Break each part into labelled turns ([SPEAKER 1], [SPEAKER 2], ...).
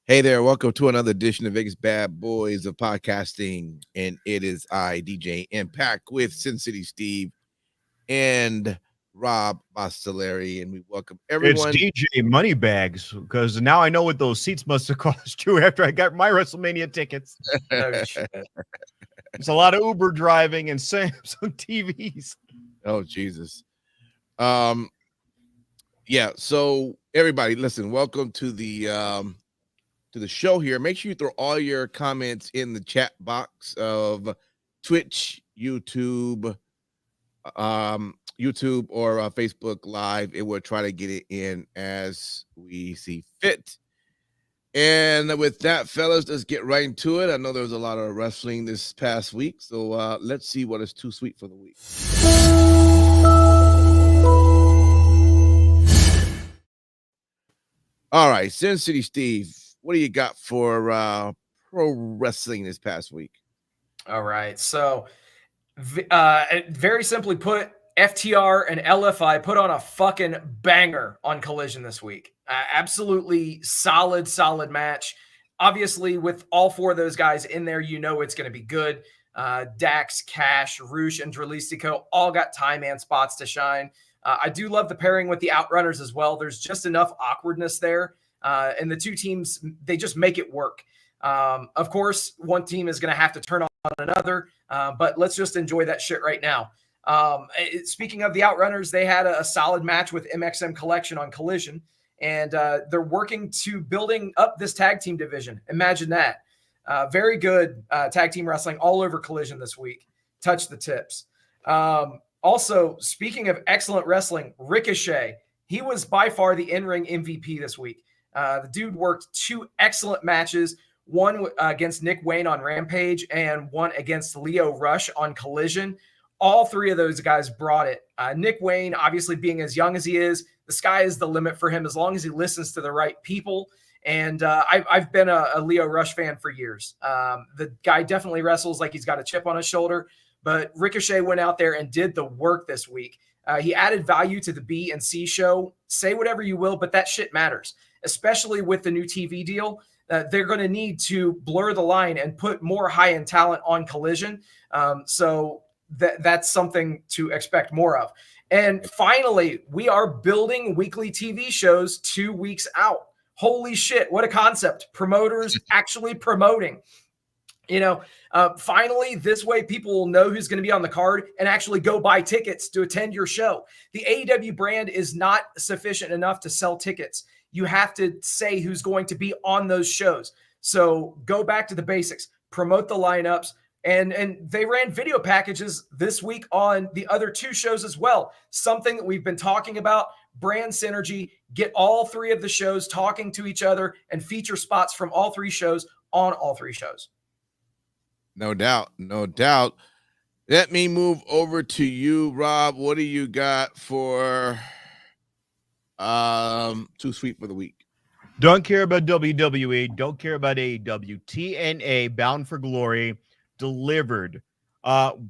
[SPEAKER 1] Hey there, welcome to another edition of Vegas Bad Boys of Podcasting. And it is I, DJ Impact, with Sin City Steve and Rob Bastellari. And we welcome
[SPEAKER 2] It's
[SPEAKER 1] everyone.
[SPEAKER 2] DJ Moneybags, because now I know what those seats must have cost you after I got my WrestleMania tickets.
[SPEAKER 3] No shit.
[SPEAKER 2] It's a lot of Uber driving and Samsung TVs.
[SPEAKER 1] Oh, Jesus. Yeah, so everybody, listen, welcome to the show here. Make sure you throw all your comments in the chat box of Twitch, YouTube, YouTube or Facebook Live. It will try to get it in as we see fit. And with that, fellas, let's get right into it. I know there was a lot of wrestling this past week, so let's see what is too sweet for the week. All right, Sin City Steve, what do you got for pro wrestling this past week?
[SPEAKER 3] All right. So, very simply put, FTR and LFI put on a fucking banger on Collision this week. Absolutely solid match. Obviously, with all four of those guys in there, you know it's going to be good. Dax, Cash, Roosh, and Dralistico all got time and spots to shine. I do love the pairing with the Outrunners as well. There's just enough awkwardness there. And the two teams, they just make it work. Of course, one team is going to have to turn on another, but let's just enjoy that shit right now. Speaking of the Outrunners, they had a solid match with MXM Collection on Collision, and they're working to building up this tag team division. Imagine that. Very good tag team wrestling all over Collision this week. Touch the tips. Also, speaking of excellent wrestling, Ricochet, he was by far the in-ring MVP this week. The dude worked two excellent matches, one against Nick Wayne on Rampage and one against Leo Rush on Collision. All three of those guys brought it. Nick Wayne, obviously being as young as he is, the sky is the limit for him as long as he listens to the right people. And I've been a Leo Rush fan for years. The guy definitely wrestles like he's got a chip on his shoulder, but Ricochet went out there and did the work this week. He added value to the B and C show. Say whatever you will, but that shit matters, especially with the new TV deal. They're going to need to blur the line and put more high-end talent on Collision. So that's something to expect more of. And finally, we are building weekly TV shows 2 weeks out. Holy shit, what a concept. Promoters actually promoting. Finally, this way people will know who's going to be on the card and actually go buy tickets to attend your show. The AEW brand is not sufficient enough to sell tickets. You have to say who's going to be on those shows. So go back to the basics, promote the lineups, and they ran video packages this week on the other two shows as well. Something that we've been talking about, brand synergy, get all three of the shows talking to each other and feature spots from all three shows on all three shows.
[SPEAKER 1] No doubt. Let me move over to you, Rob. What do you got for too sweet for the week?
[SPEAKER 2] Don't care about WWE. Don't care about AEW. TNA, Bound for Glory, delivered.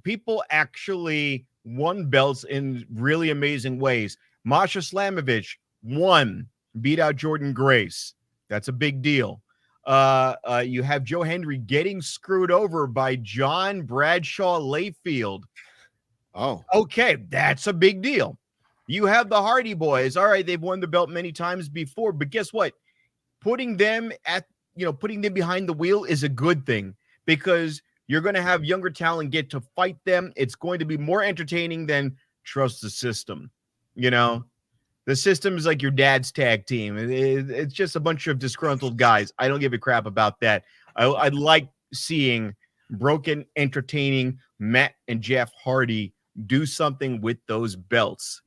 [SPEAKER 2] People actually won belts in really amazing ways. Masha Slamovich won, beat out Jordan Grace. That's a big deal. You have Joe Hendry getting screwed over by John Bradshaw Layfield.
[SPEAKER 1] Oh,
[SPEAKER 2] okay, that's a big deal. You have the Hardy Boys. All right, they've won the belt many times before, but guess what? Putting them behind the wheel is a good thing, because you're going to have younger talent get to fight them. It's going to be more entertaining than trust the system. The system is like your dad's tag team. It's just a bunch of disgruntled guys. I don't give a crap about that. I like seeing broken, entertaining Matt and Jeff Hardy do something with those belts.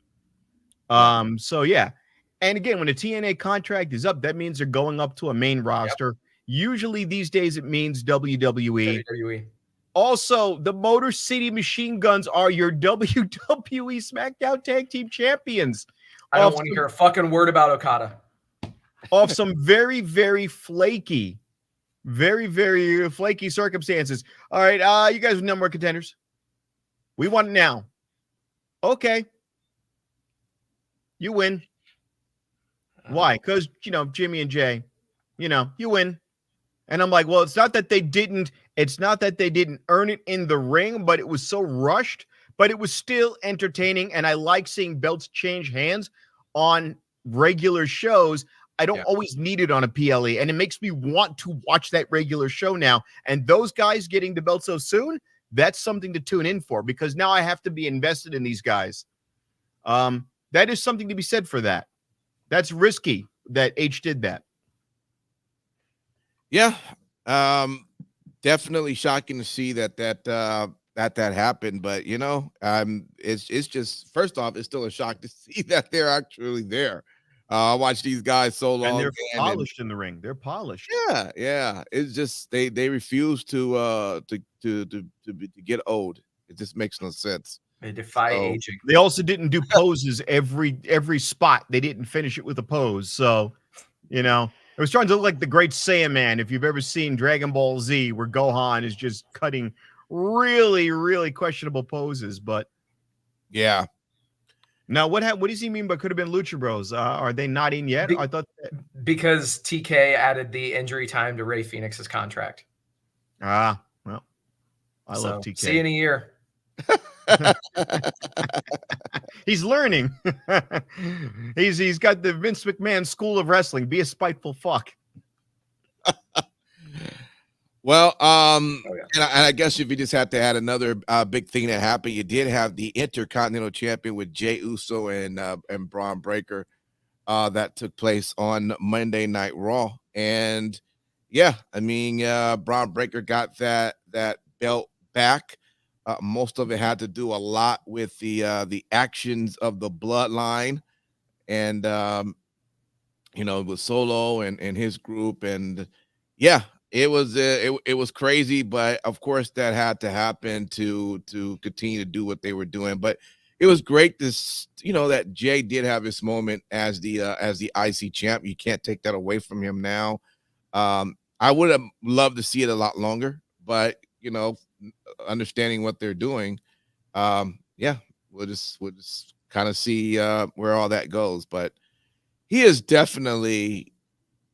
[SPEAKER 2] So yeah. And again, when a TNA contract is up, that means they're going up to a main roster. Yep. Usually these days it means WWE. Also, the Motor City Machine Guns are your WWE SmackDown Tag Team Champions.
[SPEAKER 3] I don't want to hear a fucking word about Okada.
[SPEAKER 2] Off some very, very flaky circumstances. All right, you guys are number one contenders. We want it now. Okay. You win. Why? Because, Jimmy and Jay, you win. And I'm like, well, it's not that they didn't earn it in the ring, but it was so rushed, but it was still entertaining. And I like seeing belts change hands on regular shows. I don't always need it on a PLE, and it makes me want to watch that regular show now. And those guys getting the belt so soon, that's something to tune in for, because now I have to be invested in these guys. That is something to be said for that. That's risky that H did that.
[SPEAKER 1] Yeah, definitely shocking to see that happened. But it's just, first off, it's still a shock to see that they're actually there. I watched these guys so long,
[SPEAKER 2] and they're polished in the ring. They're polished.
[SPEAKER 1] Yeah. It's just they refuse to get old. It just makes no sense.
[SPEAKER 3] They defy aging.
[SPEAKER 2] They also didn't do poses every spot. They didn't finish it with a pose. So, it was trying to look like the Great Saiyaman. If you've ever seen Dragon Ball Z, where Gohan is just cutting really, really questionable poses. But
[SPEAKER 1] yeah.
[SPEAKER 2] Now, what does he mean by could have been Lucha Bros? Are they not in yet? I thought
[SPEAKER 3] because TK added the injury time to Rey Fenix's contract.
[SPEAKER 2] Well, I love TK.
[SPEAKER 3] See you in a year.
[SPEAKER 2] He's learning. He's got the Vince McMahon school of wrestling. Be a spiteful fuck.
[SPEAKER 1] Well, and I guess if you just had to add another big thing that happened, you did have the Intercontinental Champion with Jey Uso and Braun Breaker that took place on Monday Night Raw. And Braun Breaker got that belt back. Most of it had to do a lot with the actions of the Bloodline, and with Solo and his group, and it was crazy. But of course, that had to happen to continue to do what they were doing. But it was great that Jay did have his moment as the IC champ. You can't take that away from him now. I would have loved to see it a lot longer, but understanding what they're doing, we'll just kind of see where all that goes. But he is definitely,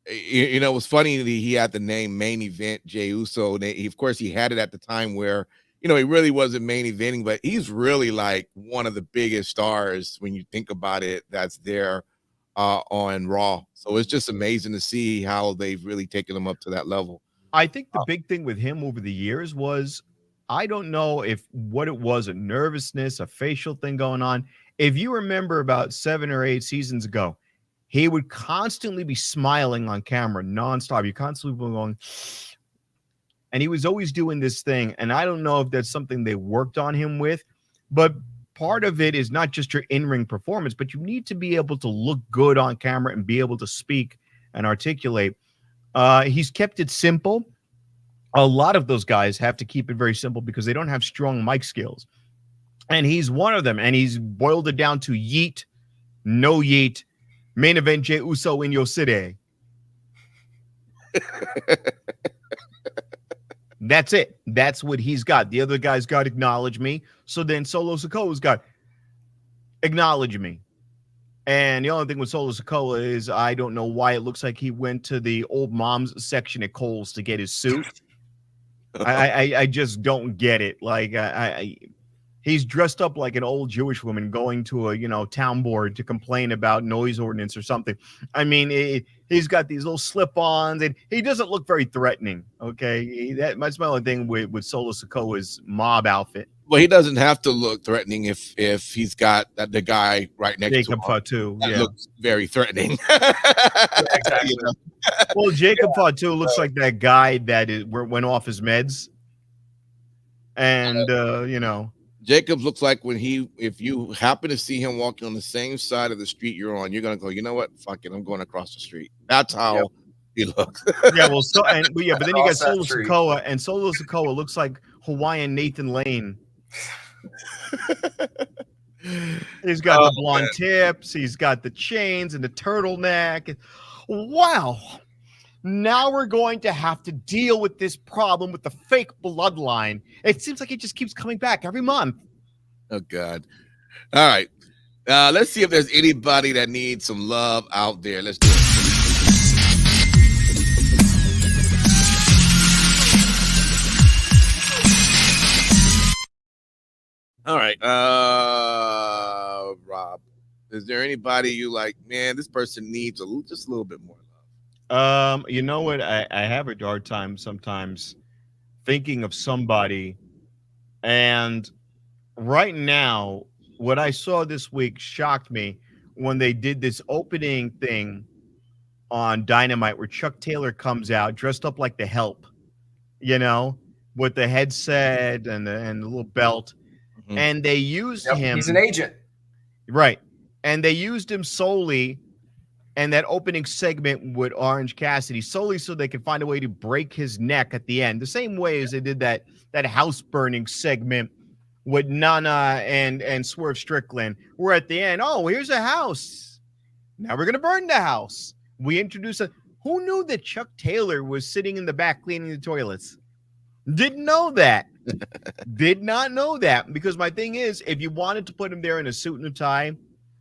[SPEAKER 1] it was funny that he had the name Main Event Jey Uso. Of course, he had it at the time where he really wasn't main eventing, but he's really like one of the biggest stars when you think about it. That's there on Raw, so it's just amazing to see how they've really taken him up to that level.
[SPEAKER 2] I think the big thing with him over the years was, I don't know what it was, a nervousness, a facial thing going on. If you remember about 7 or 8 seasons ago, he would constantly be smiling on camera nonstop. You constantly going, and he was always doing this thing. And I don't know if that's something they worked on him with, but part of it is not just your in-ring performance, but you need to be able to look good on camera and be able to speak and articulate. He's kept it simple. A lot of those guys have to keep it very simple because they don't have strong mic skills. And he's one of them. And he's boiled it down to yeet, no yeet, main event Jey Uso in your city. That's it. That's what he's got. The other guy's got acknowledge me. So then Solo Sikoa's got acknowledge me. And the only thing with Solo Sikoa is I don't know why it looks like he went to the old mom's section at Kohl's to get his suit. I just don't get it. Like he's dressed up like an old Jewish woman going to a town board to complain about noise ordinance or something. I mean, he's got these little slip-ons, and he doesn't look very threatening. Okay, that's my only thing with Solo Sikoa's mob outfit.
[SPEAKER 1] Well, he doesn't have to look threatening if he's got the guy right next
[SPEAKER 2] Jacob
[SPEAKER 1] to him.
[SPEAKER 2] Fatu,
[SPEAKER 1] that looks very threatening.
[SPEAKER 3] Exactly.
[SPEAKER 2] Well, Jacob Fatu looks like that guy that went off his meds, and
[SPEAKER 1] Jacob looks like if you happen to see him walking on the same side of the street you're on, you're gonna go, you know what? Fuck it, I'm going across the street. That's how he looks.
[SPEAKER 2] But then you got Solo Sikoa, and Solo Sikoa looks like Hawaiian Nathan Lane. He's got the blonde tips, he's got the chains and the turtleneck. Wow. Now we're going to have to deal with this problem with the fake bloodline. It seems like it just keeps coming back every month.
[SPEAKER 1] Oh, God. All right. Let's see if there's anybody that needs some love out there. Let's do it. All right. Rob, is there anybody you like, man, this person needs just a little bit more love?
[SPEAKER 2] You know what? I have a hard time sometimes thinking of somebody, and right now, what I saw this week shocked me when they did this opening thing on Dynamite where Chuck Taylor comes out dressed up like the Help, you know, with the headset and the little belt,
[SPEAKER 1] Mhm.
[SPEAKER 2] and they used him.
[SPEAKER 3] He's an agent.
[SPEAKER 2] Right. And they used him solely and that opening segment with Orange Cassidy solely so they could find a way to break his neck at the end. The same way as they did that house burning segment with Nana and Swerve Strickland. Where at the end, oh, here's a house. Now we're gonna burn the house. We introduce a who knew that Chuck Taylor was sitting in the back cleaning the toilets? Didn't know that. Did not know that, because my thing is, if you wanted to put him there in a suit and a tie,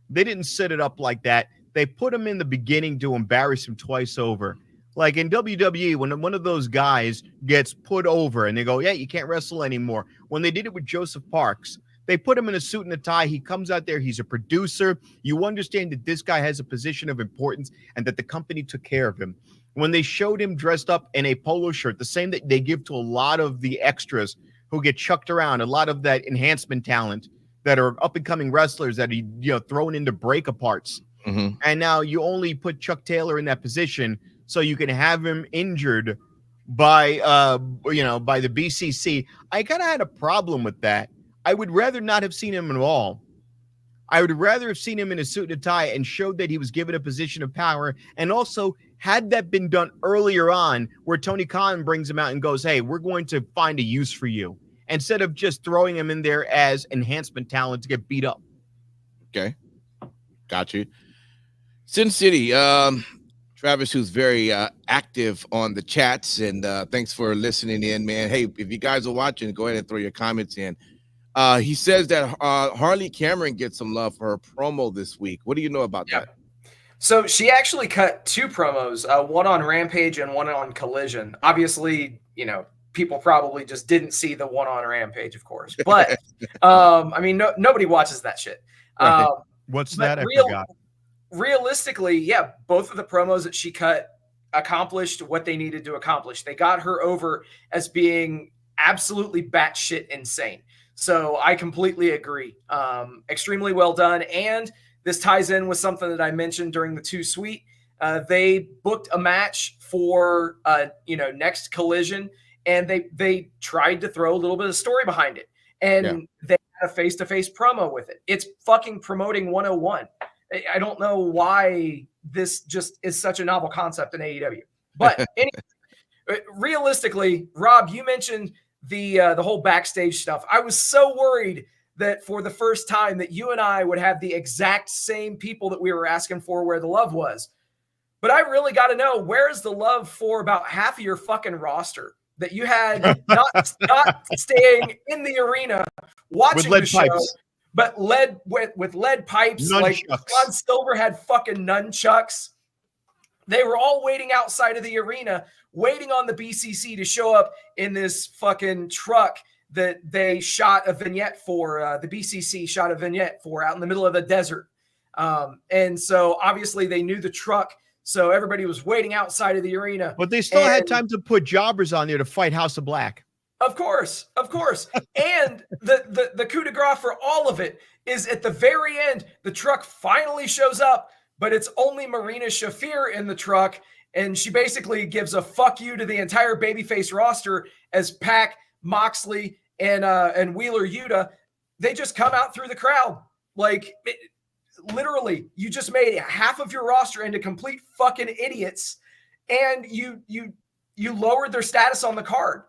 [SPEAKER 2] they didn't set it up like that. They put him in the beginning to embarrass him twice over. Like in WWE, when one of those guys gets put over and they go, yeah, you can't wrestle anymore. When they did it with Joseph Parks, they put him in a suit and a tie. He comes out there. He's a producer. You understand that this guy has a position of importance and that the company took care of him. When they showed him dressed up in a polo shirt, the same that they give to a lot of the extras who get chucked around, a lot of that enhancement talent that are up-and-coming wrestlers that are thrown into break-aparts.
[SPEAKER 1] Mhm.
[SPEAKER 2] And now you only put Chuck Taylor in that position so you can have him injured by by the BCC. I kind of had a problem with that. I would rather not have seen him at all. I would rather have seen him in a suit and a tie and showed that he was given a position of power. And also, had that been done earlier on, where Tony Khan brings him out and goes, hey, we're going to find a use for you, instead of just throwing him in there as enhancement talent to get beat up.
[SPEAKER 1] Okay. Got you. Sin City, Travis, who's very active on the chats, and thanks for listening in, man. Hey, if you guys are watching, go ahead and throw your comments in. He says that Harley Cameron gets some love for her promo this week. What do you know about that?
[SPEAKER 3] So she actually cut two promos, one on Rampage and one on Collision. Obviously, people probably just didn't see the one on Rampage, of course. But I mean, nobody watches that shit.
[SPEAKER 1] Right.
[SPEAKER 2] What's that? I forgot.
[SPEAKER 3] Realistically, yeah, both of the promos that she cut accomplished what they needed to accomplish. They got her over as being absolutely batshit insane. So I completely agree. Extremely well done. And this ties in with something that I mentioned during the Too Sweet. They booked a match for next Collision, and they tried to throw a little bit of story behind it. And they had a face-to-face promo with it. It's fucking promoting 101. I don't know why this just is such a novel concept in AEW. But anyway, realistically, Rob, you mentioned the whole backstage stuff. I was so worried that for the first time that you and I would have the exact same people that we were asking for where the love was. But I really got to know, where's the love for about half of your fucking roster that you had not staying in the arena watching the show, but with lead pipes.
[SPEAKER 2] Nunchucks.
[SPEAKER 3] Like Ron Silver had fucking nunchucks. They were all waiting outside of the arena, waiting on the BCC to show up in this fucking truck that they shot a vignette for. The BCC shot a vignette for out in the middle of the desert. And so obviously they knew the truck. So everybody was waiting outside of the arena.
[SPEAKER 2] But they still had time to put jobbers on there to fight House of Black.
[SPEAKER 3] Of course. And the coup de grace for all of it is at the very end, the truck finally shows up, but it's only Marina Shafir in the truck. And she basically gives a fuck you to the entire babyface roster as Pac, Moxley, and Wheeler Yuta. They just come out through the crowd. Literally, you just made half of your roster into complete fucking idiots, and you lowered their status on the card.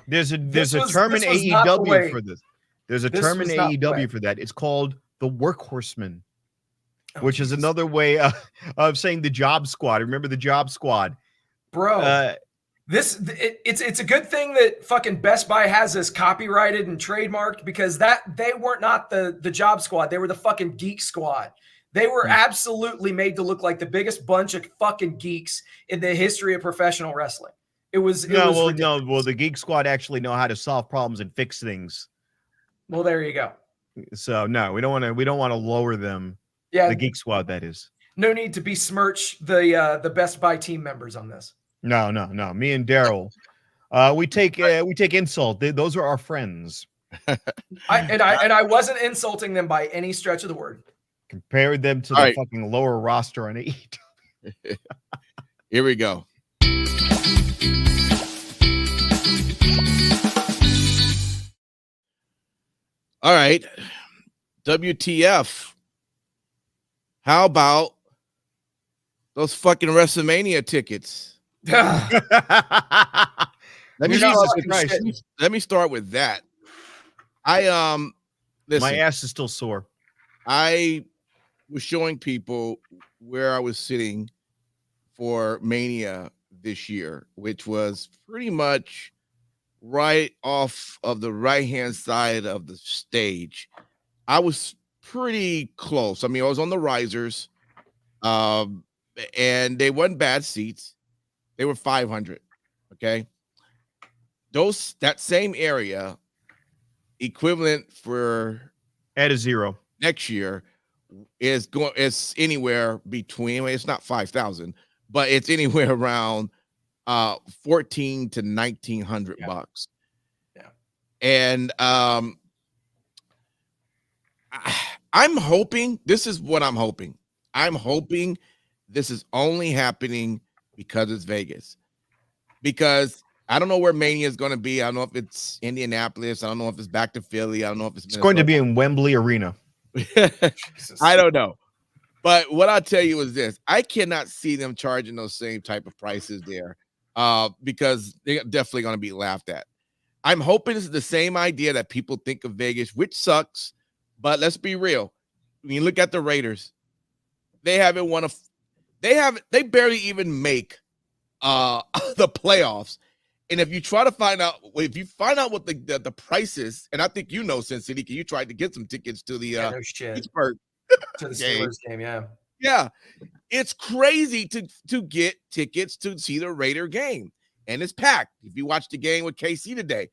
[SPEAKER 2] There's a term in AEW for this. There's a term in AEW for that. It's called the workhorseman, which is another way of saying the job squad. Remember the job squad,
[SPEAKER 3] bro? It's a good thing that fucking Best Buy has this copyrighted and trademarked, because they were not the job squad. They were the fucking geek squad. They were absolutely made to look like the biggest bunch of fucking geeks in the history of professional wrestling. Well,
[SPEAKER 2] the Geek Squad actually know how to solve problems and fix things.
[SPEAKER 3] Well, there you go.
[SPEAKER 2] So no, we don't want to lower them.
[SPEAKER 3] Yeah,
[SPEAKER 2] The Geek Squad, that is.
[SPEAKER 3] no need to besmirch the Best Buy team members on this.
[SPEAKER 2] No. Me and Daryl, we take insult. Those are our friends.
[SPEAKER 3] I wasn't insulting them by any stretch of the word.
[SPEAKER 2] Compared them to the fucking lower roster on AEW.
[SPEAKER 1] Here we go. All right. WTF. How about those fucking WrestleMania tickets? Let me start with that. Listen,
[SPEAKER 2] my ass is still sore.
[SPEAKER 1] I was showing people where I was sitting for Mania this year, which was pretty much right off of the right-hand side of the stage. I was pretty close. I mean, I was on the risers, and they weren't bad seats. They were 500. Okay. That same area equivalent for
[SPEAKER 2] at a zero
[SPEAKER 1] next year is anywhere between, it's not 5,000, but it's anywhere around 14 to 1,900 bucks.
[SPEAKER 3] Yeah.
[SPEAKER 1] And I'm hoping, this is what I'm hoping. I'm hoping this is only happening because it's Vegas. Because I don't know where Mania is going to be. I don't know if it's Indianapolis. I don't know if it's back to Philly. I don't know if it's
[SPEAKER 2] going to be in Wembley Arena.
[SPEAKER 1] I don't know. But what I'll tell you is this. I cannot see them charging those same type of prices there because they're definitely going to be laughed at. I'm hoping it's the same idea that people think of Vegas, which sucks. But let's be real. When you look at the Raiders, they haven't won they barely even make the playoffs. And if you try to find out, what the price is, and I think you know, Sin City, you tried to get some tickets to the Pittsburgh
[SPEAKER 3] to the Steelers game,
[SPEAKER 1] yeah, it's crazy to get tickets to see the Raider game, and it's packed. If you watch the game with KC today,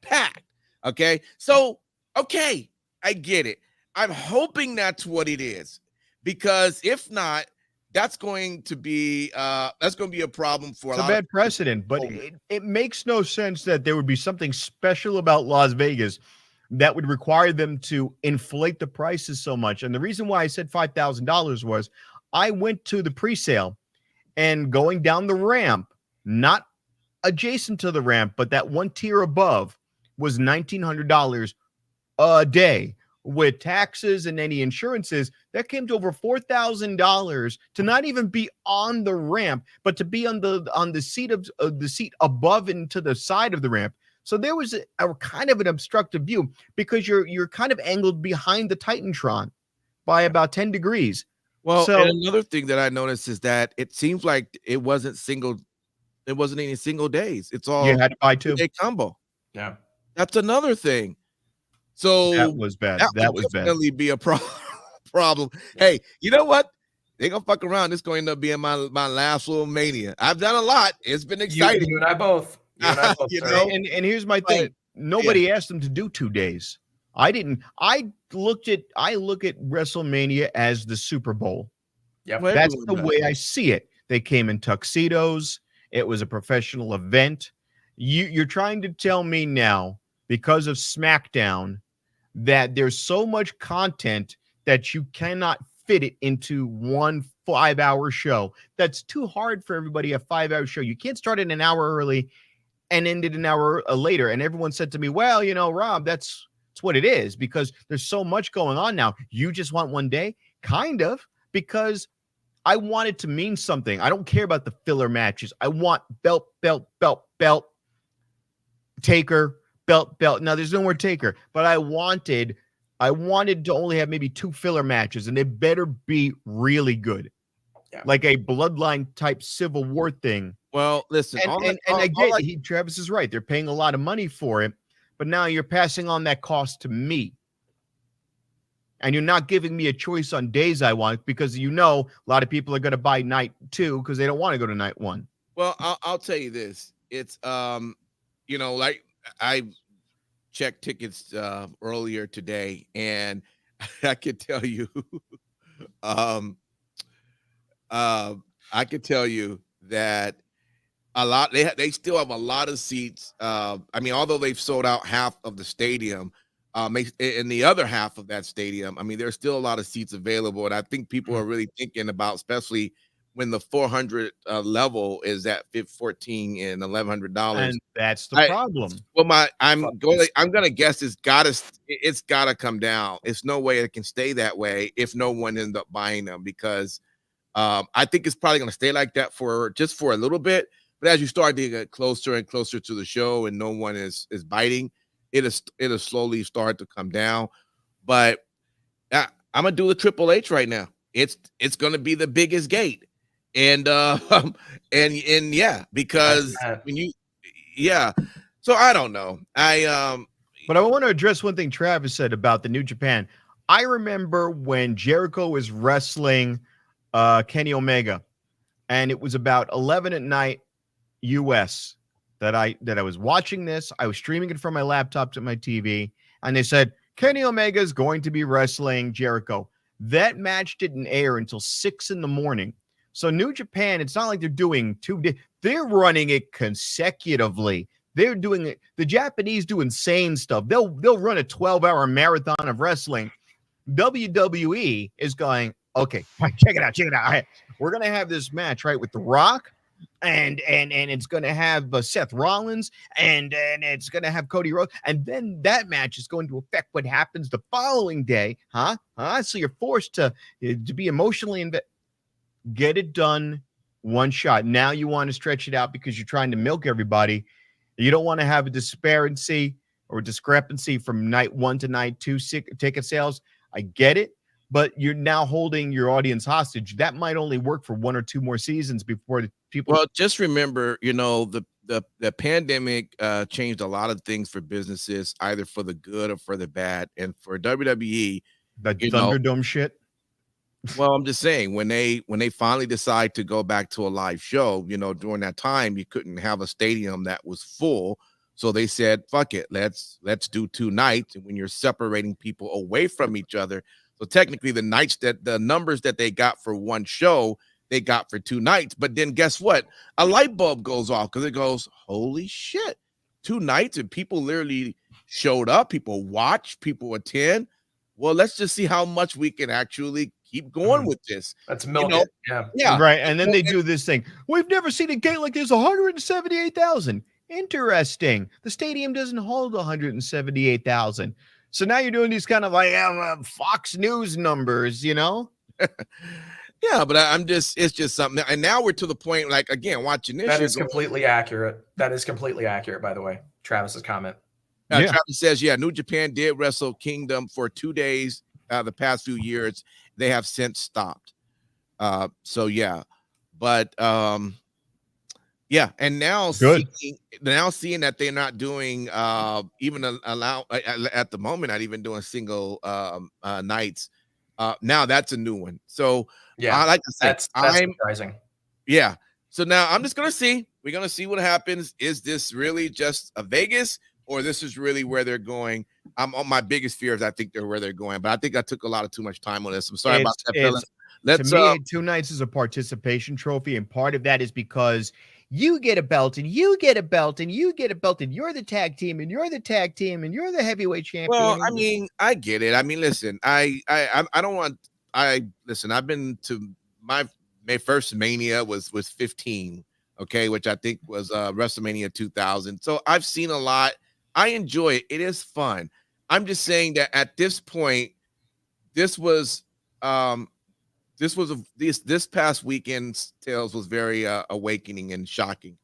[SPEAKER 1] packed. Okay, so okay, I get it. I'm hoping that's what it is, because if not, that's going to be a problem for
[SPEAKER 2] a bad precedent. But it makes no sense that there would be something special about Las Vegas that would require them to inflate the prices so much. And the reason why I said $5,000 was I went to the pre-sale, and going down the ramp, not adjacent to the ramp, but that one tier above, was $1,900 a day. With taxes and any insurances, that came to over $4,000 to not even be on the ramp, but to be on the seat of the seat above and to the side of the ramp. So there was a kind of an obstructive view, because you're kind of angled behind the Titantron by about 10 degrees.
[SPEAKER 1] Well, so, and another thing that I noticed is that it seems like it wasn't any single days. It's all
[SPEAKER 2] you had to buy two
[SPEAKER 1] day combo.
[SPEAKER 3] Yeah,
[SPEAKER 1] that's another thing. So
[SPEAKER 2] that was bad. That was
[SPEAKER 1] definitely be a problem. Hey, you know what? They gonna fuck around. This going to be in my last little Mania. I've done a lot. It's been exciting.
[SPEAKER 3] You and I both.
[SPEAKER 1] You know?
[SPEAKER 2] And here's my thing. Nobody asked them to do 2 days. I didn't. I look at WrestleMania as the Super Bowl.
[SPEAKER 3] Yeah,
[SPEAKER 2] that's the way I see it. They came in tuxedos. It was a professional event. You're trying to tell me now, because of SmackDown, that there's so much content that you cannot fit it into one 5-hour show. That's too hard for everybody, a 5-hour show. You can't start it an hour early and end it an hour later. And everyone said to me, well, Rob, that's what it is, because there's so much going on now. You just want one day? Kind of, because I want it to mean something. I don't care about the filler matches. I want belt, Taker, belt. Now there's no more Taker, but I wanted to only have maybe 2 filler matches, and they better be really good.
[SPEAKER 3] Yeah.
[SPEAKER 2] Like a bloodline type Civil War thing.
[SPEAKER 1] Well, listen,
[SPEAKER 2] Travis is right. They're paying a lot of money for it, but now you're passing on that cost to me. And you're not giving me a choice on days I want, because a lot of people are going to buy night 2 because they don't want to go to night 1.
[SPEAKER 1] Well, I'll tell you this. It's like I checked tickets earlier today, and I could tell you, um, I could tell you that a lot they still have a lot of seats. I mean, although they've sold out half of the stadium, in the other half of that stadium, I mean, there's still a lot of seats available, and I think people are really thinking about, especially when the 400 level is at $14 and $1,100.
[SPEAKER 2] And that's the
[SPEAKER 1] I
[SPEAKER 2] problem.
[SPEAKER 1] well, I'm gonna guess it's gotta come down. It's no way it can stay that way if no one ends up buying them, because I think it's probably gonna stay like that for a little bit. But as you start to get closer and closer to the show and no one is biting, it'll slowly start to come down. But I'm gonna do the Triple H right now. It's gonna be the biggest gate. And and yeah, because when you so I don't know.
[SPEAKER 2] But I want to address one thing Travis said about the New Japan. I remember when Jericho was wrestling Kenny Omega, and it was about 11 at night US that I was watching this. I was streaming it from my laptop to my TV, and they said Kenny Omega is going to be wrestling Jericho. That match didn't air until 6 a.m. So New Japan, it's not like they're doing they're running it consecutively. They're doing it. The Japanese do insane stuff. They'll run a 12-hour marathon of wrestling. WWE is going, okay, check it out. All right, we're gonna have this match right with The Rock, and it's gonna have Seth Rollins, and it's gonna have Cody Rhodes, and then that match is going to affect what happens the following day, huh? So you're forced to be emotionally invested. Get it done one shot. Now you want to stretch it out because you're trying to milk everybody. You don't want to have a discrepancy from night 1 to night 2 ticket sales. I get it, but you're now holding your audience hostage. That might only work for 1 or 2 more seasons before the people.
[SPEAKER 1] Well, just remember, the pandemic changed a lot of things for businesses, either for the good or for the bad. And for WWE,
[SPEAKER 2] the Thunderdome shit.
[SPEAKER 1] Well, I'm just saying, when they finally decide to go back to a live show, during that time, you couldn't have a stadium that was full. So they said, fuck it, let's do 2 nights. And when you're separating people away from each other, so technically the numbers that they got for one show, they got for 2 nights. But then guess what? A light bulb goes off, because it goes, holy shit, 2 nights, and people literally showed up, people watch, people attend. Well, let's just see how much we can actually keep going with this.
[SPEAKER 3] Let's milk it.
[SPEAKER 2] Yeah. Right. And then they do this thing. We've never seen a gate like this. 178,000. Interesting. The stadium doesn't hold 178,000. So now you're doing these kind of like Fox News numbers,
[SPEAKER 1] Yeah, but it's just something. And now we're to the point, like, again, watching this.
[SPEAKER 3] That is completely accurate. That is completely accurate, by the way. Travis's comment.
[SPEAKER 1] Travis says, New Japan did wrestle Kingdom for 2 days the past few years. They have since stopped. So yeah, but yeah, and now seeing that they're not doing even allow at the moment, not even doing single nights. Now that's a new one. So
[SPEAKER 3] yeah,
[SPEAKER 1] I like to say
[SPEAKER 3] that's surprising.
[SPEAKER 1] Yeah. So now I'm just gonna see. We're gonna see what happens. Is this really just a Vegas, or this is really where they're going? I'm on my biggest fears. I think they're where they're going, but I think I took too much time on this. I'm sorry about that, fellas.
[SPEAKER 2] To me, 2 nights is a participation trophy, and part of that is because you get a belt, and you get a belt, and you get a belt, and you're the tag team, and you're the tag team, and you're the heavyweight champion.
[SPEAKER 1] Well, I mean, I get it. I mean, listen, I don't want. Listen. I've been to my first Mania was 15, okay, which I think was WrestleMania 2000. So I've seen a lot. I enjoy it. It is fun. I'm just saying that at this point, this past weekend's Tales was very awakening and shocking,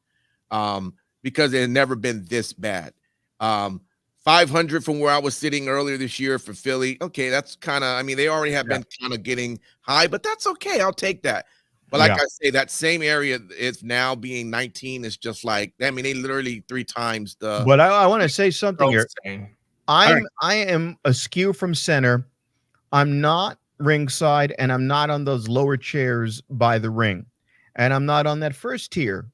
[SPEAKER 1] because it had never been this bad. 500 from where I was sitting earlier this year for Philly. Okay, that's kind of, I mean, they already have been kind of getting high, but that's okay. I'll take that. But like I say, that same area is now being 19 is just like, I mean, they literally 3 times the.
[SPEAKER 2] But I want to say something here. I am askew from center. I'm not ringside, and I'm not on those lower chairs by the ring, and I'm not on that first tier.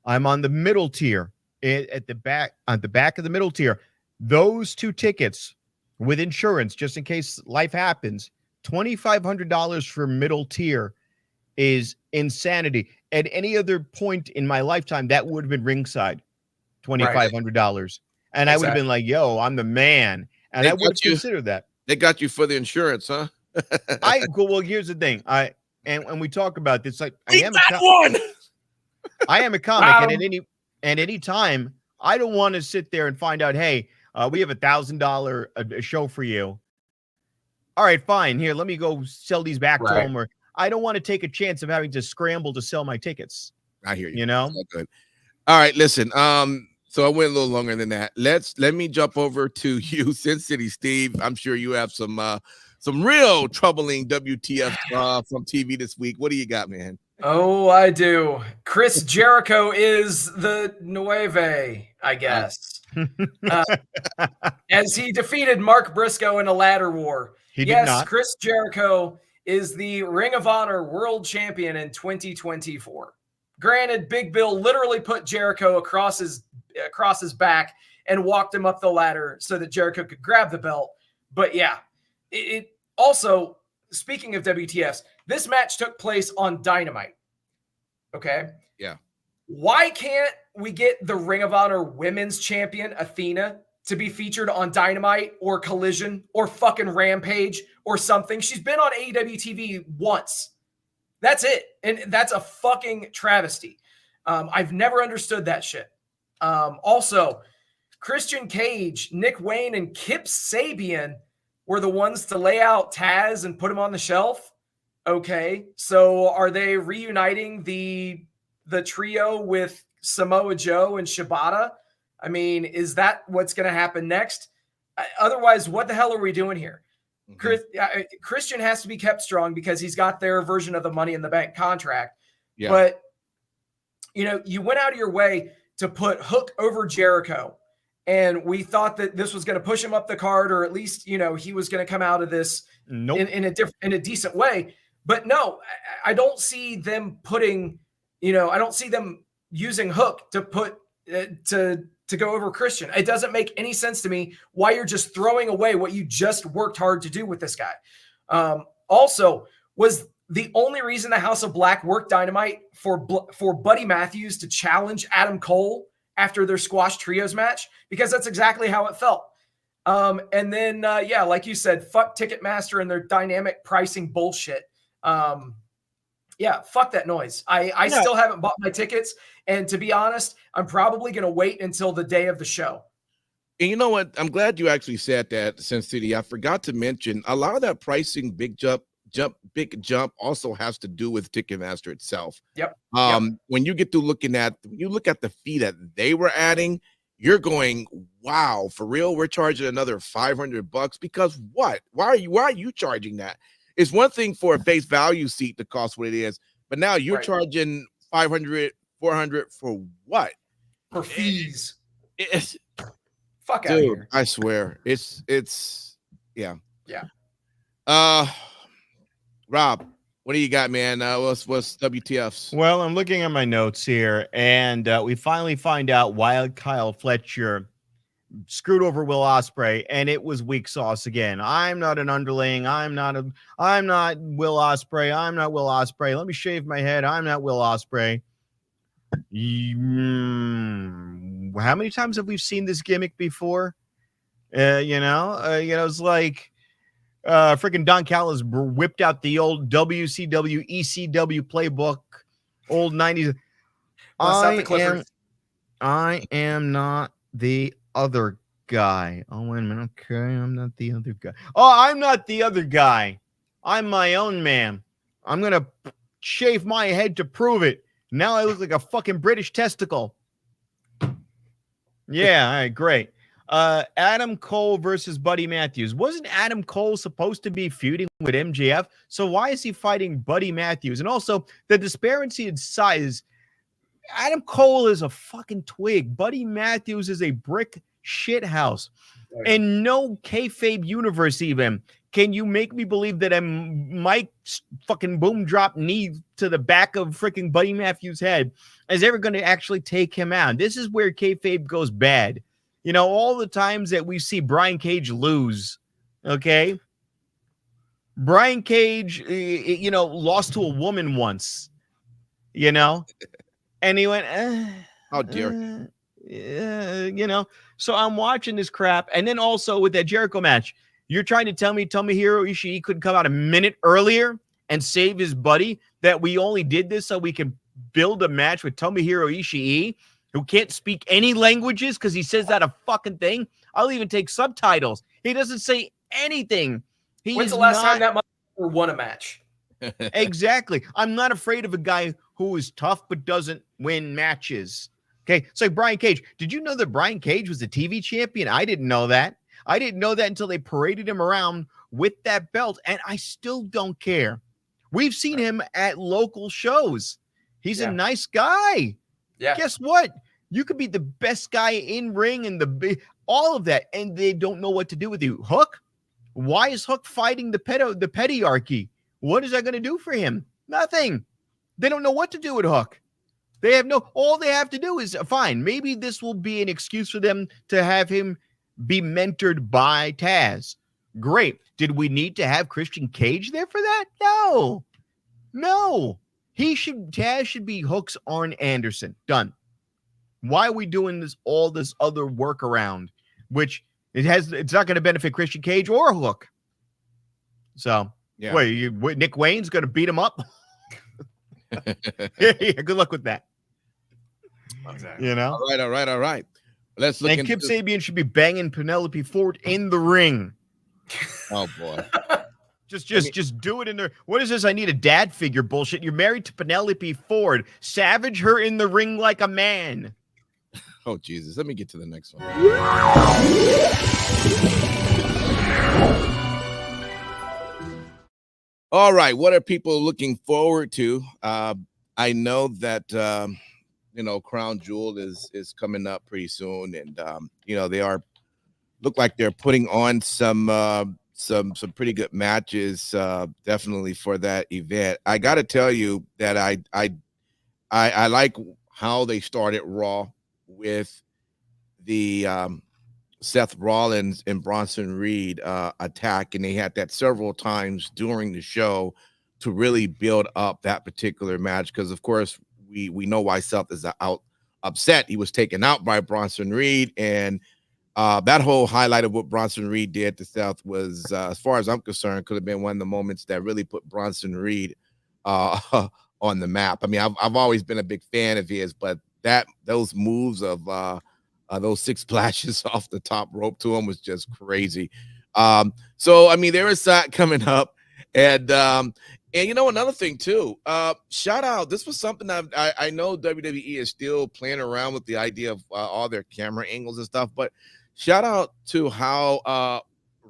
[SPEAKER 2] I'm on the middle tier, at the back of the middle tier. Those 2 tickets with insurance, just in case life happens, $2,500 for middle tier is insanity. At any other point in my lifetime, that would have been ringside, $2,500. And I would have been like, yo, I'm the man. And
[SPEAKER 1] They
[SPEAKER 2] I would have
[SPEAKER 1] got you.
[SPEAKER 2] considered that.
[SPEAKER 1] They got you for the insurance, huh?
[SPEAKER 2] Well, here's the thing. And we talk about this, like I am
[SPEAKER 1] one.
[SPEAKER 2] I am a comic, and at any time, I don't want to sit there and find out, hey, we have $1,000 a show for you. All right, fine. Here, let me go sell these back to them. Or I don't want to take a chance of having to scramble to sell my tickets.
[SPEAKER 1] I hear you.
[SPEAKER 2] You know?
[SPEAKER 1] Good. All right, listen. So I went a little longer than that. Let me jump over to you, Sin City Steve. I'm sure you have some real troubling WTF from TV this week. What do you got, man?
[SPEAKER 3] Oh, I do. Chris Jericho is the Nueve, I guess. As he defeated Mark Briscoe in a ladder war.
[SPEAKER 2] He did not.
[SPEAKER 3] Chris Jericho is the Ring of Honor World Champion in 2024. Granted, Big Bill literally put Jericho across his back and walked him up the ladder so that Jericho could grab the belt. But yeah, it also, speaking of WTFs, this match took place on Dynamite. Okay?
[SPEAKER 1] Yeah.
[SPEAKER 3] Why can't we get the Ring of Honor Women's Champion, Athena, to be featured on Dynamite or Collision or fucking Rampage or something? She's been on AEW TV once. That's it. And that's a fucking travesty. I've never understood that shit. Also, Christian Cage, Nick Wayne, and Kip Sabian were the ones to lay out Taz and put him on the shelf. Okay, so are they reuniting the trio with Samoa Joe and Shibata? I mean, is that what's going to happen next? Otherwise, what the hell are we doing here? Mm-hmm. Christian has to be kept strong because he's got their version of the Money in the Bank contract. Yeah. But, you went out of your way to put Hook over Jericho. And we thought that this was going to push him up the card, or at least, he was going to come out of this in a decent way. But no, I don't see them putting, I don't see them using Hook to put to go over Christian. It doesn't make any sense to me why you're just throwing away what you just worked hard to do with this guy. Also, was the only reason the House of Black worked Dynamite for Buddy Matthews to challenge Adam Cole after their squash trios match, because that's exactly how it felt. And then, like you said, fuck Ticketmaster and their dynamic pricing bullshit. Fuck that noise. I still haven't bought my tickets. And to be honest, I'm probably going to wait until the day of the show.
[SPEAKER 1] And you know what? I'm glad you actually said that, Sin City. I forgot to mention a lot of that pricing big jump also has to do with Ticketmaster itself.
[SPEAKER 3] Yep.
[SPEAKER 1] When you get to look at the fee that they were adding, you're going, wow, for real? We're charging another $500 because what? Why are you charging that? It's one thing for a face value seat to cost what it is, but now you're charging $500, $400 for what?
[SPEAKER 3] For fees.
[SPEAKER 1] It's
[SPEAKER 3] fuck out of here.
[SPEAKER 1] I swear. It's yeah. Rob, what do you got, man? What's WTFs?
[SPEAKER 2] Well, I'm looking at my notes here, and we finally find out why Kyle Fletcher screwed over Will Ospreay, and it was weak sauce again. I'm not an underling. I'm not Will Ospreay. I'm not Will Ospreay. Let me shave my head. I'm not Will Ospreay. How many times have we seen this gimmick before? It's like freaking Don Callis whipped out the old WCW, ECW playbook, old 90s. I am not the other guy. Oh, wait a minute. Okay, I'm not the other guy. Oh, I'm not the other guy. I'm my own man. I'm going to shave my head to prove it. Now I look like a fucking British testicle. Yeah, all right, great. Adam Cole versus Buddy Matthews. Wasn't Adam Cole supposed to be feuding with MJF? So why is he fighting Buddy Matthews? And also, the disparity in size. Adam Cole is a fucking twig. Buddy Matthews is a brick shit house. Right. And no kayfabe universe even. Can you make me believe that Mike's fucking boom drop knee to the back of freaking Buddy Matthews' head is ever going to actually take him out? This is where kayfabe goes bad. all the times that we see Brian Cage lose, okay? Brian Cage, lost to a woman once, and he went,
[SPEAKER 1] How dare he?
[SPEAKER 2] So I'm watching this crap. And then also with that Jericho match, you're trying to tell me Tomohiro Ishii couldn't come out a minute earlier and save his buddy, that we only did this so we can build a match with Tomohiro Ishii, who can't speak any languages because he says that a fucking thing. I'll even take subtitles. He doesn't say anything.
[SPEAKER 3] When's the last time that motherfucker won a match?
[SPEAKER 2] Exactly. I'm not afraid of a guy who is tough but doesn't win matches. Okay, it's like Brian Cage. Did you know that Brian Cage was a TV champion? I didn't know that. I didn't know that until they paraded him around with that belt, and I still don't care. We've seen him at local shows. He's a nice guy.
[SPEAKER 3] Yeah.
[SPEAKER 2] Guess what? You could be the best guy in ring and all of that, and they don't know what to do with you. Hook? Why is Hook fighting the pediarchy? What is that going to do for him? Nothing. They don't know what to do with Hook. All they have to do is, fine, maybe this will be an excuse for them to have him be mentored by Taz. Great. Did we need to have Christian Cage there for that? No. Taz should be Hook's Arn Anderson. Done. Why are we doing all this other workaround, which it's not going to benefit Christian Cage or Hook? So, Nick Wayne's going to beat him up? Yeah, good luck with that.
[SPEAKER 3] Exactly.
[SPEAKER 2] All
[SPEAKER 1] right. Let's look.
[SPEAKER 2] And Kip Sabian should be banging Penelope Ford in the ring.
[SPEAKER 1] Oh boy.
[SPEAKER 2] Just do it in there. What is this? I need a dad figure bullshit. You're married to Penelope Ford. Savage her in the ring like a man.
[SPEAKER 1] Oh Jesus. Let me get to the next one. All right. What are people looking forward to? I know that Crown Jewel is coming up pretty soon, and they look like they're putting on some pretty good matches, definitely for that event. I got to tell you that I like how they started Raw with the Seth Rollins and Bronson Reed attack, and they had that several times during the show to really build up that particular match, because of course we know why Seth is upset. He was taken out by Bronson Reed, and that whole highlight of what Bronson Reed did to Seth was, as far as I'm concerned, could have been one of the moments that really put Bronson Reed on the map. I mean, I've always been a big fan of his, but those moves of those 6 splashes off the top rope to him was just crazy. So I mean, there is that coming up, and another thing too. Shout out! This was something I know WWE is still playing around with the idea of all their camera angles and stuff, but shout out to how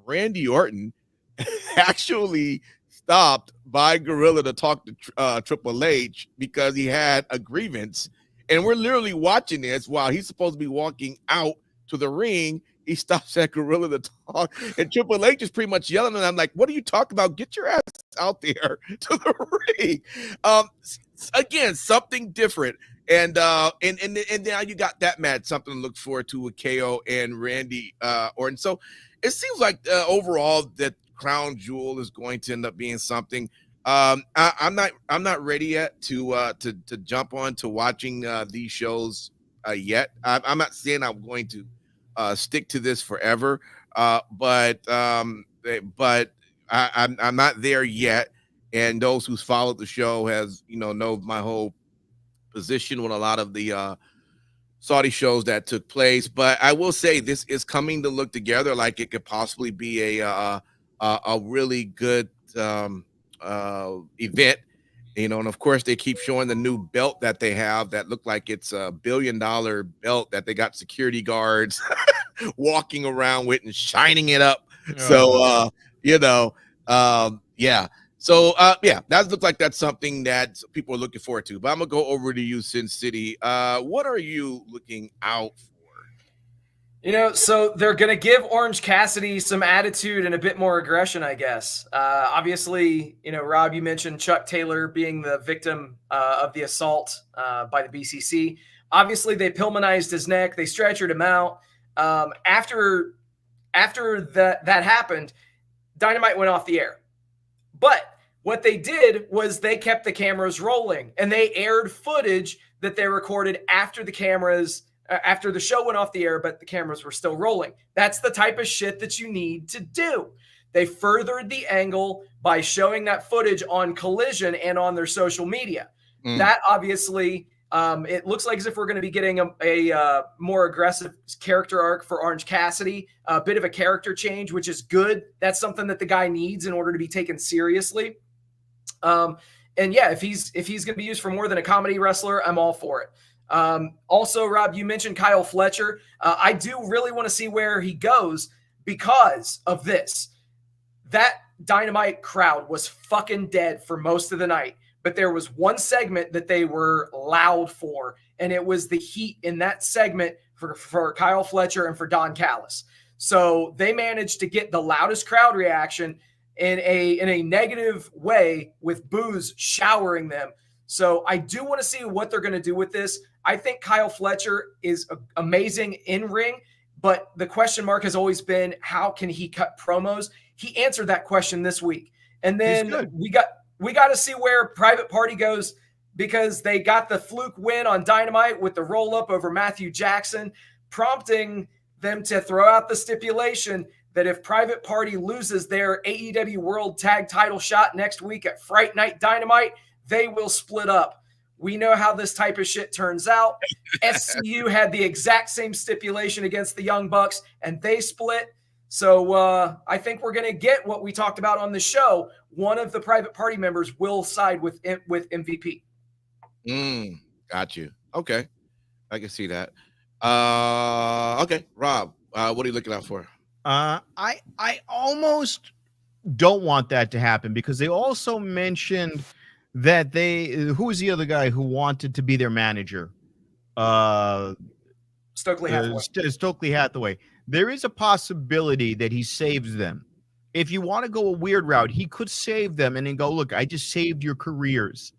[SPEAKER 1] Randy Orton actually stopped by Gorilla to talk to Triple H because he had a grievance. And we're literally watching this while he's supposed to be walking out to the ring. He stops at Gorilla to talk, and Triple H is pretty much yelling at him like, "What are you talking about? Get your ass out there to the ring!" Again, something different, and now you got that match, something to look forward to with KO and Randy Orton. So it seems like overall that Crown Jewel is going to end up being something. I'm not ready yet to jump on to watching these shows yet. I'm not saying I'm going to stick to this forever, but I'm not there yet. And those who's followed the show know my whole position with a lot of the Saudi shows that took place. But I will say this is coming to look together like it could possibly be a really good event, and of course they keep showing the new belt that they have that look like it's $1 billion belt that they got security guards walking around with and shining it up. So that looks like that's something that people are looking forward to. But I'm gonna go over to you, Sin City. What are you looking out for?
[SPEAKER 3] So they're going to give Orange Cassidy some attitude and a bit more aggression, I guess. Obviously, Rob, you mentioned Chuck Taylor being the victim of the assault by the BCC. Obviously, they Pillmanized his neck. They stretchered him out. After that happened, Dynamite went off the air. But what they did was they kept the cameras rolling, and they aired footage that they recorded after the show went off the air, but the cameras were still rolling. That's the type of shit that you need to do. They furthered the angle by showing that footage on Collision and on their social media. That obviously, it looks like as if we're going to be getting a more aggressive character arc for Orange Cassidy, a bit of a character change, which is good. That's something that the guy needs in order to be taken seriously. And yeah, if he's going to be used for more than a comedy wrestler, I'm all for it. Also, Rob, you mentioned Kyle Fletcher. I do really want to see where he goes because of this. That Dynamite crowd was fucking dead for most of the night, but there was one segment that they were loud for, and it was the heat in that segment for Kyle Fletcher and for Don Callis. So they managed to get the loudest crowd reaction in a negative way with boos showering them. So I do want to see what they're going to do with this. I think Kyle Fletcher is amazing in ring, but the question mark has always been, how can he cut promos? He answered that question this week. And then we got to see where Private Party goes, because they got the fluke win on Dynamite with the roll up over Matthew Jackson, prompting them to throw out the stipulation that if Private Party loses their AEW World Tag Title shot next week at Fright Night Dynamite, they will split up. We know how this type of shit turns out. SCU had the exact same stipulation against the Young Bucks, and they split. So I think we're going to get what we talked about on the show. One of the Private Party members will side with MVP.
[SPEAKER 1] Got you. Okay. I can see that. Okay, Rob, what are you looking out for?
[SPEAKER 2] I almost don't want that to happen, because they also mentioned that who was the other guy who wanted to be their manager?
[SPEAKER 3] Stokely Hathaway.
[SPEAKER 2] Stokely Hathaway. There is a possibility that he saves them. If you want to go a weird route, he could save them and then go, look, I just saved your careers.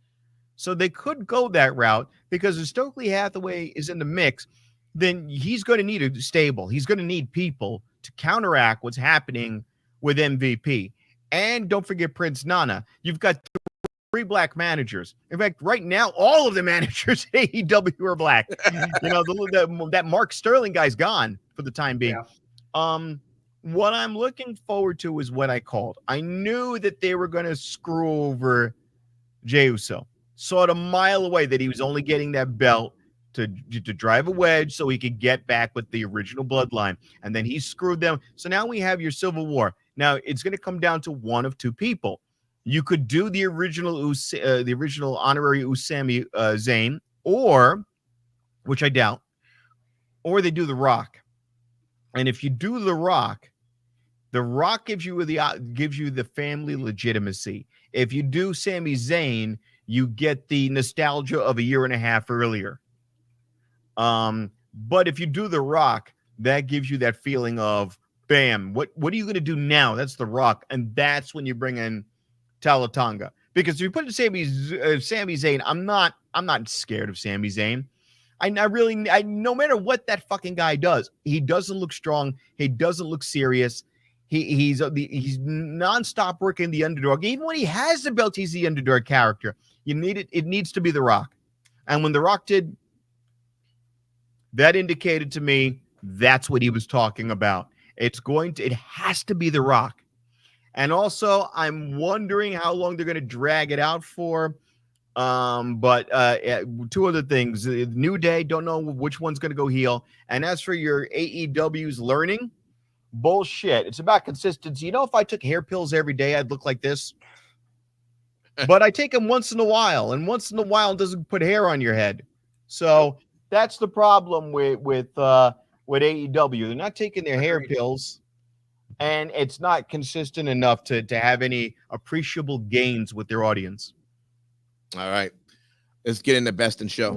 [SPEAKER 2] So they could go that route, because if Stokely Hathaway is in the mix, then he's going to need a stable. He's going to need people to counteract what's happening with MVP. And don't forget Prince Nana. You've got 3 black managers. In fact, right now, all of the managers at AEW are black. You know, that Mark Sterling guy's gone for the time being. Yeah. What I'm looking forward to is what I called. I knew that they were going to screw over Jey Uso. Saw it a mile away that he was only getting that belt to drive a wedge so he could get back with the original bloodline. And then he screwed them. So now we have your Civil War. Now it's going to come down to one of 2 people. You could do the original honorary Sami Zayn, or, which I doubt, or they do The Rock. And if you do The Rock gives you the family legitimacy. If you do Sami Zayn, you get the nostalgia of a year and a half earlier. But if you do The Rock, that gives you that feeling of, bam, what are you going to do now? That's The Rock. And that's when you bring in Talatanga. Because if you put in Sami Zayn, I'm not scared of Sami Zayn. I no matter what that fucking guy does, he doesn't look strong. He doesn't look serious. He's nonstop working the underdog. Even when he has the belt, he's the underdog character. It needs to be The Rock. And when The Rock did, that indicated to me that's what he was talking about. It has to be The Rock. And also, I'm wondering how long they're going to drag it out for. But 2 other things. New Day, don't know which one's going to go heel. And as for your AEW's learning, bullshit. It's about consistency. You know, if I took hair pills every day, I'd look like this. But I take them once in a while, and once in a while it doesn't put hair on your head. So that's the problem with AEW. They're not taking their hair pills, and it's not consistent enough to have any appreciable gains with their audience.
[SPEAKER 1] All right, let's get into Best in Show.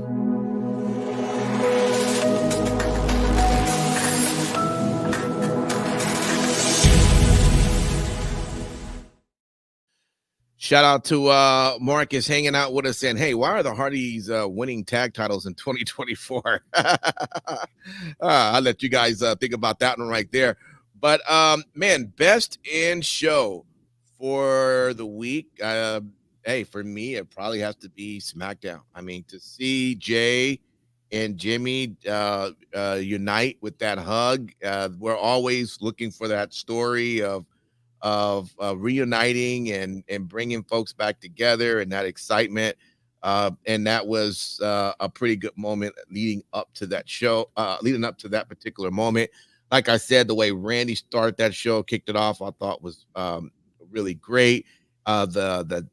[SPEAKER 1] Shout out to Marcus hanging out with us saying, hey, why are the Hardys winning tag titles in 2024? I'll let you guys think about that one right there. But man, best in show for the week. Hey, for me, it probably has to be SmackDown. I mean, to see Jay and Jimmy unite with that hug. We're always looking for that story of reuniting and bringing folks back together and that excitement. And that was a pretty good moment leading up to that show, leading up to that particular moment. Like I said, the way Randy started that show, kicked it off, I thought was really great. The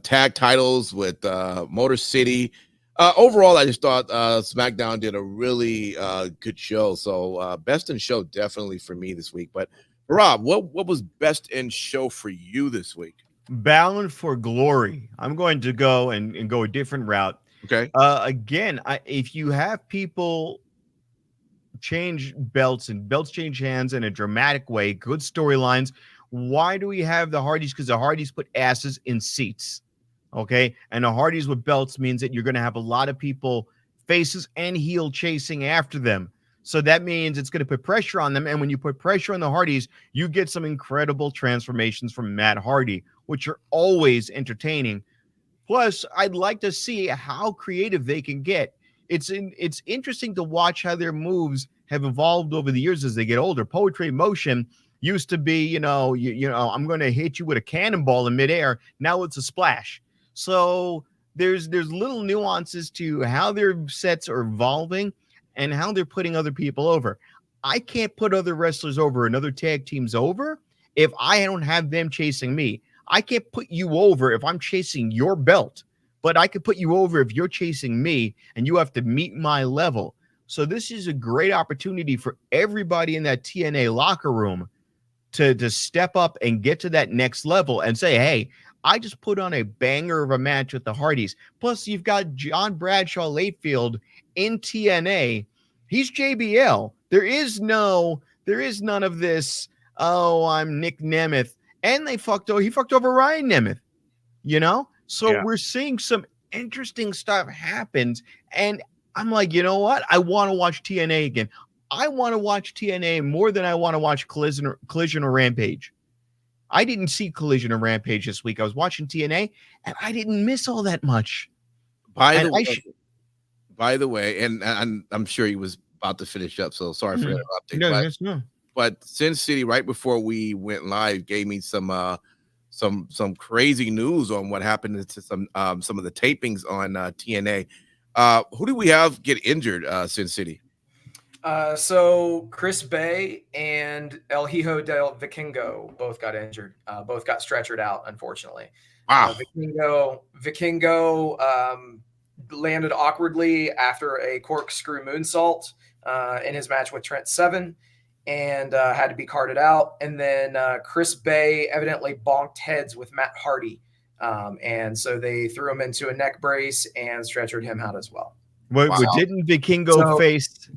[SPEAKER 1] tag titles with Motor City. Overall, I just thought SmackDown did a really good show. So best in show definitely for me this week. But Rob, what was best in show for you this week?
[SPEAKER 2] Bound for Glory. I'm going to go and go a different route.
[SPEAKER 1] Okay.
[SPEAKER 2] Again, if you have people change belts and belts change hands in a dramatic way, good storylines, why do we have the Hardys? Because the Hardys put asses in seats. Okay. And the Hardys with belts means that you're going to have a lot of people, faces and heel, chasing after them. So that means it's going to put pressure on them. And when you put pressure on the Hardys, you get some incredible transformations from Matt Hardy, which are always entertaining. Plus, I'd like to see how creative they can get. It's interesting to watch how their moves have evolved over the years as they get older. Poetry in motion used to be, you know, I'm going to hit you with a cannonball in midair. Now it's a splash. So there's little nuances to how their sets are evolving and how they're putting other people over. I can't put other wrestlers over and other tag teams over if I don't have them chasing me. I can't put you over if I'm chasing your belt, but I could put you over if you're chasing me and you have to meet my level. So this is a great opportunity for everybody in that TNA locker room to step up and get to that next level and say, hey, I just put on a banger of a match with the Hardys. Plus, you've got John Bradshaw Layfield in TNA. He's JBL. There is none of this, oh, I'm Nick Nemeth. And he fucked over Ryan Nemeth, you know? So We're seeing some interesting stuff happens. And I'm like, you know what? I want to watch TNA again. I want to watch TNA more than I want to watch Collision or Rampage. I didn't see Collision or Rampage this week. I was watching TNA, and I didn't miss all that much.
[SPEAKER 1] By the way, and I'm sure he was about to finish up, so sorry for interrupting.
[SPEAKER 2] No.
[SPEAKER 1] But Sin City, right before we went live, gave me some crazy news on what happened to some of the tapings on TNA. Who do we have get injured? Sin City.
[SPEAKER 3] So Chris Bay and El Hijo del Vikingo both got injured. Both got stretchered out, unfortunately.
[SPEAKER 1] Wow.
[SPEAKER 3] Vikingo landed awkwardly after a corkscrew moonsault in his match with Trent Seven and had to be carted out. And then Chris Bay evidently bonked heads with Matt Hardy. And so they threw him into a neck brace and stretchered him out as well.
[SPEAKER 2] Wow. Didn't Vikingo face...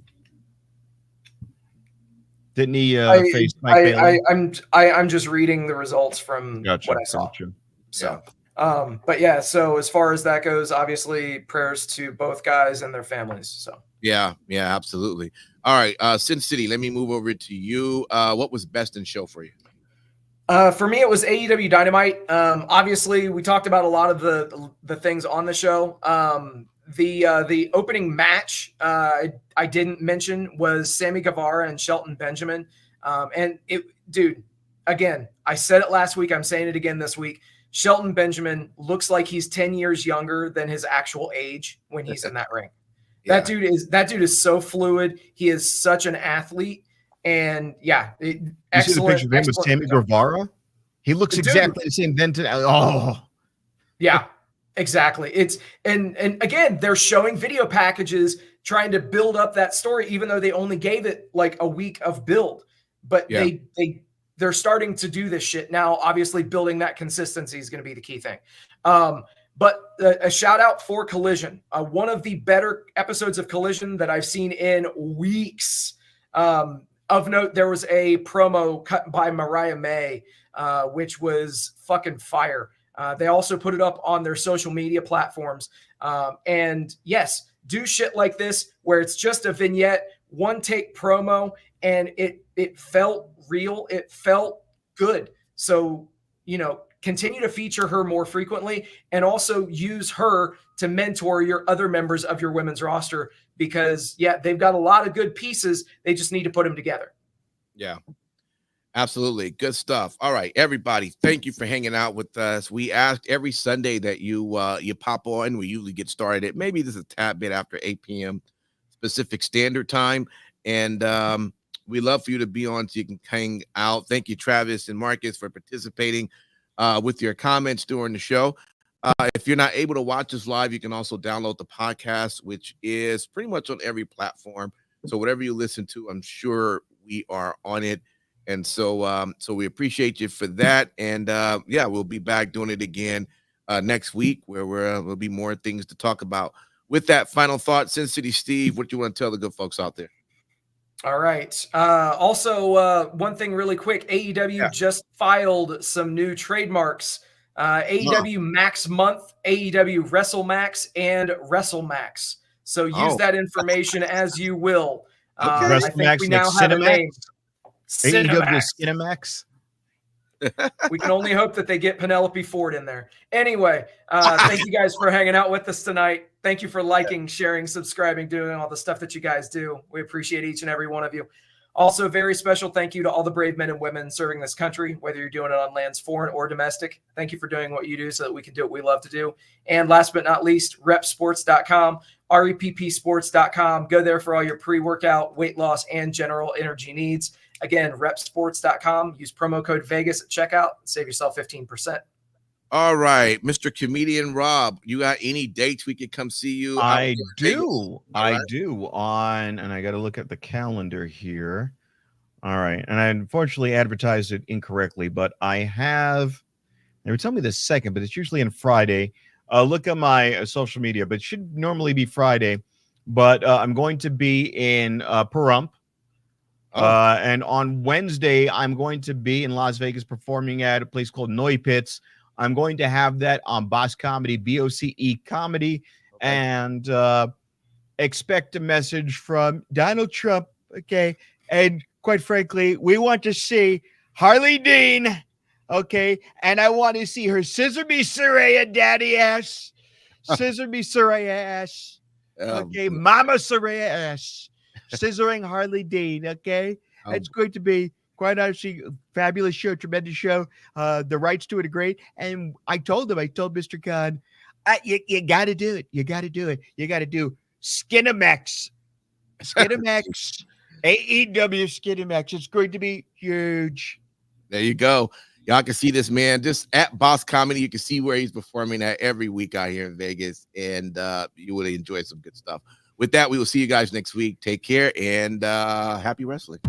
[SPEAKER 2] Didn't he face Mike Bailey?
[SPEAKER 3] I'm just reading the results from what I saw.
[SPEAKER 2] Gotcha.
[SPEAKER 3] So, but yeah, so as far as that goes, obviously prayers to both guys and their families. So
[SPEAKER 1] yeah, absolutely. All right, Sin City, let me move over to you. What was best in show for you?
[SPEAKER 3] For me, it was AEW Dynamite. Obviously, we talked about a lot of the things on the show. The opening match I didn't mention was Sammy Guevara and Shelton Benjamin. And dude, again, I said it last week. I'm saying it again this week. Shelton Benjamin looks like he's 10 years younger than his actual age when he's in that ring. Yeah. That dude is so fluid. He is such an athlete. And yeah, excellent.
[SPEAKER 2] You see the picture of him with Sammy Guevara? He looks exactly the same then today. Oh,
[SPEAKER 3] yeah. Exactly. And again, they're showing video packages trying to build up that story, even though they only gave it like a week of build. But they're starting to do this shit now. Obviously, building that consistency is going to be the key thing. But a shout out for Collision. One of the better episodes of Collision that I've seen in weeks. Of note, there was a promo cut by Mariah May which was fucking fire. They also put it up on their social media platforms. And yes, do shit like this where it's just a vignette, one take promo, and it felt real. It felt good. So, continue to feature her more frequently and also use her to mentor your other members of your women's roster because, they've got a lot of good pieces. They just need to put them together.
[SPEAKER 1] Yeah, absolutely. Good stuff. All right, everybody, thank you for hanging out with us. We ask every Sunday that you pop on. We usually get started at maybe this is a tad bit after 8 p.m. Pacific Standard Time. And we love for you to be on so you can hang out. Thank you, Travis and Marcus, for participating with your comments during the show. If you're not able to watch us live, you can also download the podcast, which is pretty much on every platform. So whatever you listen to, I'm sure we are on it. And so we appreciate you for that. And we'll be back doing it again next week where there'll be more things to talk about. With that, final thought, Sin City Steve, what do you want to tell the good folks out there?
[SPEAKER 3] All right. Also, one thing really quick, AEW just filed some new trademarks. AEW Max Month, AEW WrestleMax, and WrestleMax. So use that information as you will. I think we now have a name.
[SPEAKER 2] AEW Cinemax.
[SPEAKER 3] We can only hope that they get Penelope Ford in there. Anyway, thank you guys for hanging out with us tonight. Thank you for liking, sharing, subscribing, doing all the stuff that you guys do. We appreciate each and every one of you. Also, very special thank you to all the brave men and women serving this country, whether you're doing it on lands foreign or domestic. Thank you for doing what you do so that we can do what we love to do. And last but not least, repsports.com, reppsports.com. Go there for all your pre-workout, weight loss, and general energy needs. Again, repsports.com. Use promo code Vegas at checkout and save yourself 15%.
[SPEAKER 1] All right, Mr. Comedian Rob, you got any dates we could come see you?
[SPEAKER 2] I do. I do and I got to look at the calendar here. All right. And I unfortunately advertised it incorrectly, but I have, they would tell me the second, but it's usually on Friday. Look at my social media, but it should normally be Friday. But I'm going to be in Pahrump. And on Wednesday, I'm going to be in Las Vegas performing at a place called Noi Pits. I'm going to have that on Boss Comedy, BOCE Comedy, and expect a message from Donald Trump, okay? And quite frankly, we want to see Harley Dean, okay? And I want to see her scissor me Saraya daddy ass, scissor me Saraya ass, okay? Mama Saraya ass, scissoring Harley Dean, okay? It's going to be quite honestly, fabulous show, tremendous show. The rights to it are great. And I told Mr. Khan, you got to do it. You got to do it. You got to do Skinemax. Skinemax. AEW Skinemax. It's going to be huge.
[SPEAKER 1] There you go. Y'all can see this man just at Boss Comedy. You can see where he's performing at every week out here in Vegas. And you will enjoy some good stuff. With that, we will see you guys next week. Take care and happy wrestling.